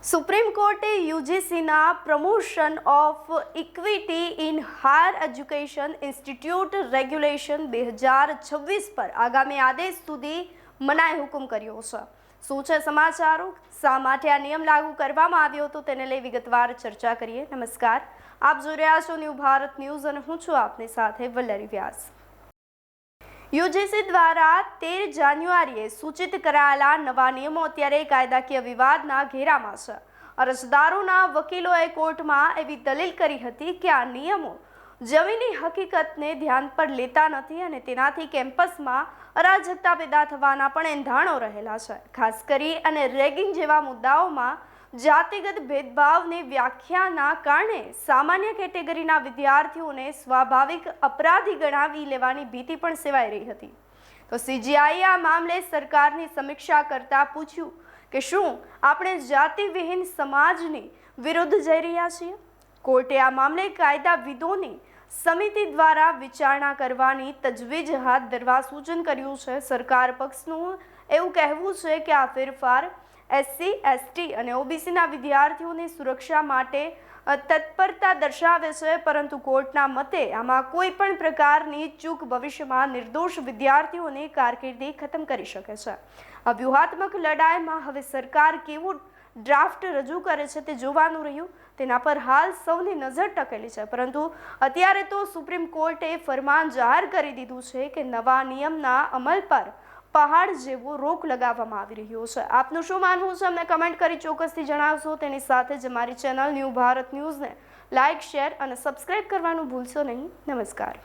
Supreme કોર્ટે યુજીસીના promotion of equity in higher education institute regulation 2026 પર આગામી આદેશ સુધી મનાઈ હુકમ કર્યો છે। શું છે સમાચારો, શા માટે આ નિયમ લાગુ કરવામાં આવ્યો હતો તેને લઈ વિગતવાર ચર્ચા કરીએ। નમસ્કાર, આપ જોઈ રહ્યા છો ન્યૂ ભારત ન્યૂઝ અને હું છું આપની સાથે વલ્લરી વ્યાસ। યુજીસી દ્વારા 13 જાન્યુઆરીએ સૂચિત કરાયેલા નવા નિયમો અત્યારે કાયદાકીય વિવાદના ઘેરામાં છે। અરજદારોના વકીલોએ કોર્ટમાં એવી દલીલ કરી હતી કે આ નિયમો જમીની હકીકતને ધ્યાન પર લેતા નથી અને તેનાથી કેમ્પસમાં અરાજકતા પેદા થવાના પણ એંધાણો રહેલા છે। ખાસ કરી અને રેગિંગ જેવા મુદ્દાઓમાં જાતિગત ભેદભાવની વ્યાખ્યાના કારણે સામાન્ય કેટેગરીના વિદ્યાર્થીઓને સ્વાભાવિક અપરાધી ગણાવી લેવાની ભીતિ પણ સેવાઈ રહી હતી। તો સીજીઆઈએ આ મામલે સરકારની સમીક્ષા કરતા પૂછ્યું કે શું આપણે જાતિવિહીન સમાજની વિરુદ્ધ જઈ રહ્યા છીએ? કોર્ટે આ મામલે કાયદાવિદોની સમિતિ દ્વારા વિચારણા કરવાની તજવીજ હાથ ધરવા સૂચન કર્યું છે। સરકાર પક્ષનું એવું કહેવું છે કે આ ફેરફાર એસસી, એસટી અને ઓબીસીના વિદ્યાર્થીઓની સુરક્ષા માટે તત્પરતા દર્શાવે છે, પરંતુ કોર્ટના મતે આમાં કોઈ પણ પ્રકારની ચૂક ભવિષ્યમાં નિર્દોષ વિદ્યાર્થીઓની કારકિર્દી ખતમ કરી શકે છે। આ વ્યૂહાત્મક લડાઈમાં હવે સરકાર કેવું ડ્રાફ્ટ રજૂ કરે છે તે જોવાનું રહ્યું। તેના પર હાલ સૌની નજર ટકેલી છે, પરંતુ અત્યારે તો સુપ્રીમ કોર્ટે ફરમાન જાહેર કરી દીધું છે કે નવા નિયમના અમલ પર પહાડ જેવો રોક લગાવવામાં આવી રહ્યો છે। આપનું શું માનવું છે અમને કમેન્ટ કરી ચોક્કસથી જણાવશો। તેની સાથે જ અમારી ચેનલ ન્યૂ ભારત ન્યૂઝને લાઇક, શેર અને સબસ્ક્રાઇબ કરવાનું ભૂલશો નહીં। નમસ્કાર।